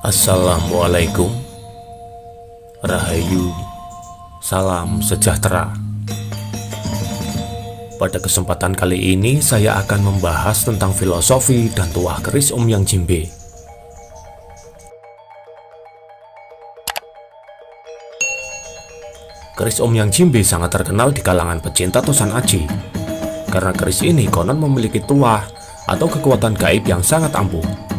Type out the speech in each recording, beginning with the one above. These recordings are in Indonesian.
Assalamualaikum, Rahayu, salam sejahtera. Pada kesempatan kali ini saya akan membahas tentang filosofi dan tuah keris Omyang Jimbe. Keris Omyang Jimbe sangat terkenal di kalangan pecinta Tosan Aji karena keris ini konon memiliki tuah atau kekuatan gaib yang sangat ampuh.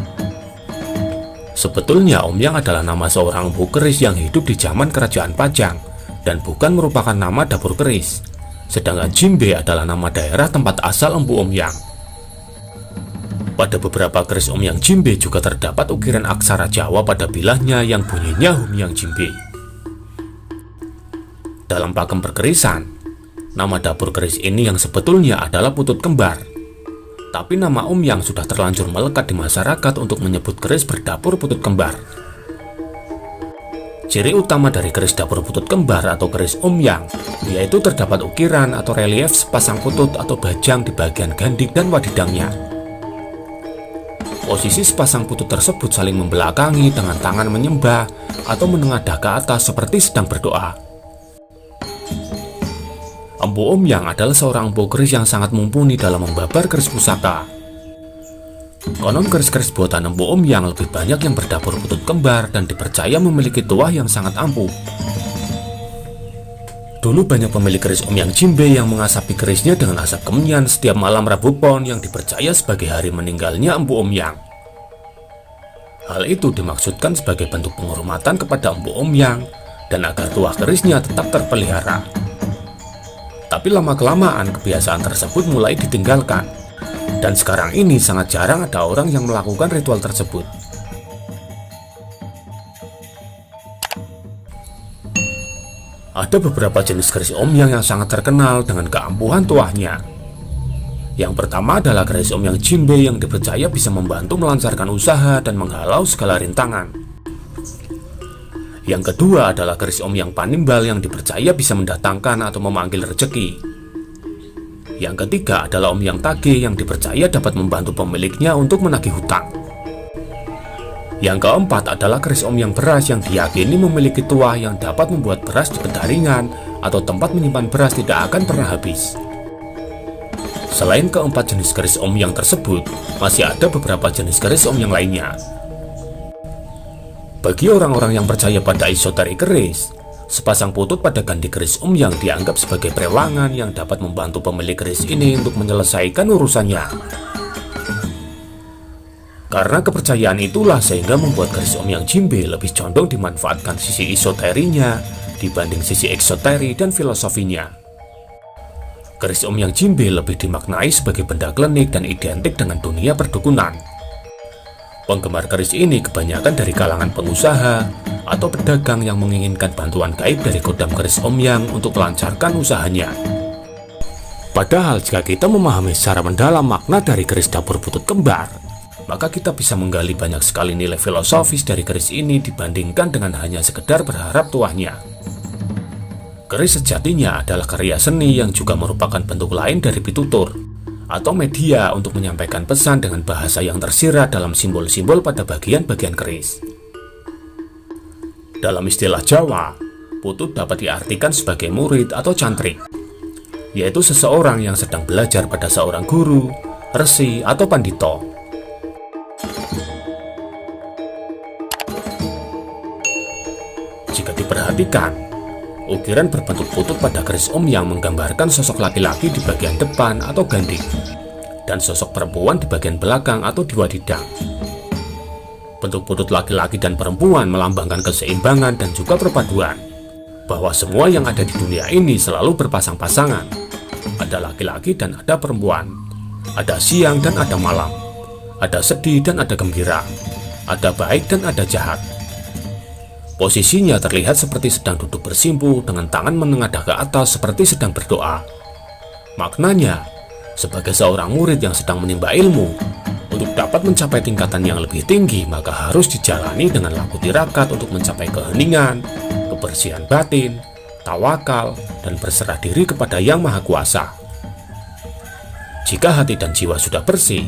Sebetulnya Omyang adalah nama seorang empu keris yang hidup di zaman kerajaan Pajang dan bukan merupakan nama dapur keris. Sedangkan Jimbe adalah nama daerah tempat asal empu Omyang. Pada beberapa keris Omyang Jimbe juga terdapat ukiran aksara Jawa pada bilahnya yang bunyinya Humyang Jimbe. Dalam pakem perkerisan, nama dapur keris ini yang sebetulnya adalah Putut Kembar. Tapi nama Omyang sudah terlanjur melekat di masyarakat untuk menyebut keris berdapur Putut Kembar. Ciri utama dari keris dapur Putut Kembar atau keris Omyang yaitu terdapat ukiran atau relief sepasang putut atau bajang di bagian gandik dan wadidangnya. Posisi sepasang putut tersebut saling membelakangi dengan tangan menyembah atau menengadah ke atas seperti sedang berdoa. Empu Omyang adalah seorang empu keris yang sangat mumpuni dalam membabar keris pusaka. Konon keris-keris buatan empu Omyang lebih banyak yang berdapur Putut Kembar dan dipercaya memiliki tuah yang sangat ampuh. Dulu banyak pemilik keris Omyang Jimbe yang mengasapi kerisnya dengan asap kemenyan setiap malam Rabu Pon yang dipercaya sebagai hari meninggalnya empu Omyang. Hal itu dimaksudkan sebagai bentuk penghormatan kepada empu Omyang dan agar tuah kerisnya tetap terpelihara. Tapi lama-kelamaan kebiasaan tersebut mulai ditinggalkan, dan sekarang ini sangat jarang ada orang yang melakukan ritual tersebut. Ada beberapa jenis keris Omyang yang sangat terkenal dengan keampuhan tuahnya. Yang pertama adalah keris Omyang Jimbe yang dipercaya bisa membantu melancarkan usaha dan menghalau segala rintangan. Yang kedua adalah keris Omyang Panimbal yang dipercaya bisa mendatangkan atau memanggil rezeki. Yang ketiga adalah Omyang Tage yang dipercaya dapat membantu pemiliknya untuk menagih hutang. Yang keempat adalah keris Omyang Beras yang diyakini memiliki tuah yang dapat membuat beras di pendaringan atau tempat menyimpan beras tidak akan pernah habis. Selain keempat jenis keris Omyang tersebut, masih ada beberapa jenis keris Omyang lainnya. Bagi orang-orang yang percaya pada esoterik keris, sepasang putut pada gandi keris Omyang dianggap sebagai perewangan yang dapat membantu pemilik keris ini untuk menyelesaikan urusannya. Karena kepercayaan itulah sehingga membuat keris Omyang Jimbe lebih condong dimanfaatkan sisi esoterinya dibanding sisi eksoteri dan filosofinya. Keris Omyang Jimbe lebih dimaknai sebagai benda klinik dan identik dengan dunia perdukunan. Penggemar keris ini kebanyakan dari kalangan pengusaha atau pedagang yang menginginkan bantuan gaib dari kodam keris Omyang untuk melancarkan usahanya. Padahal jika kita memahami secara mendalam makna dari keris dapur Putut Kembar, maka kita bisa menggali banyak sekali nilai filosofis dari keris ini dibandingkan dengan hanya sekedar berharap tuahnya. Keris sejatinya adalah karya seni yang juga merupakan bentuk lain dari pitutur atau media untuk menyampaikan pesan dengan bahasa yang tersirat dalam simbol-simbol pada bagian-bagian keris. Dalam istilah Jawa, putut dapat diartikan sebagai murid atau cantrik, yaitu seseorang yang sedang belajar pada seorang guru, resi, atau pandito. Jika diperhatikan, ukiran berbentuk putut pada keris Omyang menggambarkan sosok laki-laki di bagian depan atau gandik, dan sosok perempuan di bagian belakang atau di wadidang. Bentuk putut laki-laki dan perempuan melambangkan keseimbangan dan juga perpaduan, bahwa semua yang ada di dunia ini selalu berpasang-pasangan. Ada laki-laki dan ada perempuan, ada siang dan ada malam, ada sedih dan ada gembira, ada baik dan ada jahat. Posisinya terlihat seperti sedang duduk bersimpuh dengan tangan menengadah ke atas seperti sedang berdoa. Maknanya, sebagai seorang murid yang sedang menimba ilmu, untuk dapat mencapai tingkatan yang lebih tinggi maka harus dijalani dengan laku tirakat untuk mencapai keheningan, kebersihan batin, tawakal, dan berserah diri kepada Yang Maha Kuasa. Jika hati dan jiwa sudah bersih,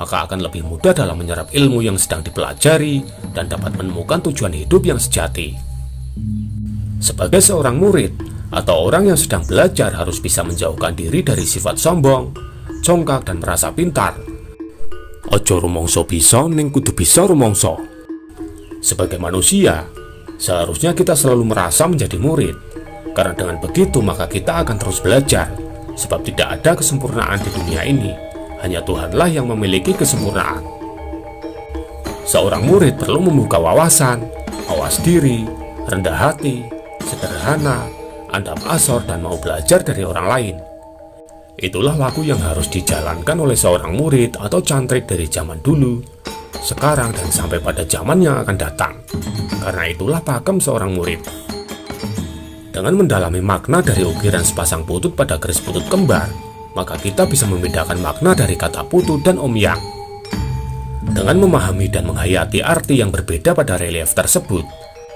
maka akan lebih mudah dalam menyerap ilmu yang sedang dipelajari dan dapat menemukan tujuan hidup yang sejati. Sebagai seorang murid atau orang yang sedang belajar harus bisa menjauhkan diri dari sifat sombong, congkak, dan merasa pintar. Ojo rumongso bisa ning kudu bisa rumongso. Sebagai manusia, seharusnya kita selalu merasa menjadi murid, karena dengan begitu maka kita akan terus belajar, sebab tidak ada kesempurnaan di dunia ini, hanya Tuhanlah yang memiliki kesempurnaan. Seorang murid perlu membuka wawasan, awas diri, rendah hati, sederhana, andap asor, dan mau belajar dari orang lain. Itulah laku yang harus dijalankan oleh seorang murid atau cantrik dari zaman dulu, sekarang, dan sampai pada zaman yang akan datang. Karena itulah pakem seorang murid. Dengan mendalami makna dari ukiran sepasang putut pada keris putut kembar, maka kita bisa membedakan makna dari kata putut dan omyang. Dengan memahami dan menghayati arti yang berbeda pada relief tersebut,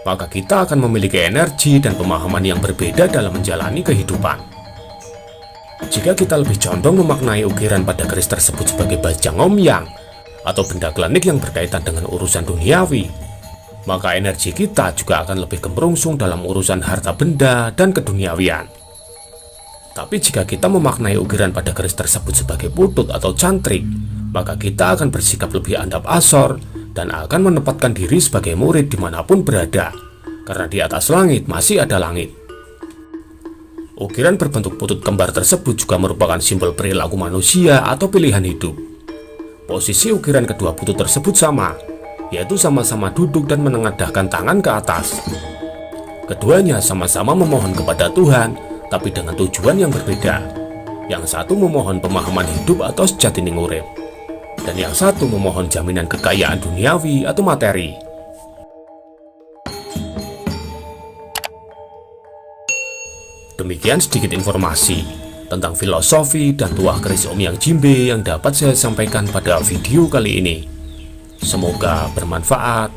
maka kita akan memiliki energi dan pemahaman yang berbeda dalam menjalani kehidupan. Jika kita lebih condong memaknai ukiran pada keris tersebut sebagai bajang omyang atau benda klinik yang berkaitan dengan urusan duniawi, maka energi kita juga akan lebih gemerungsung dalam urusan harta benda dan keduniawian. Tapi jika kita memaknai ukiran pada keris tersebut sebagai putut atau cantrik, maka kita akan bersikap lebih andap asor dan akan menempatkan diri sebagai murid dimanapun berada, karena di atas langit masih ada langit. Ukiran berbentuk putut kembar tersebut juga merupakan simbol perilaku manusia atau pilihan hidup. Posisi ukiran kedua putut tersebut sama, yaitu sama-sama duduk dan menengadahkan tangan ke atas. Keduanya sama-sama memohon kepada Tuhan, tapi dengan tujuan yang berbeda. Yang satu memohon pemahaman hidup atau sejatining urip, dan yang satu memohon jaminan kekayaan duniawi atau materi. Demikian sedikit informasi tentang filosofi dan tuah keris omyang jimbe yang dapat saya sampaikan pada video kali ini. Semoga bermanfaat.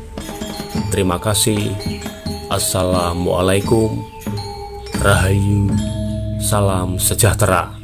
Terima kasih. Assalamualaikum. Rahayu. Salam sejahtera.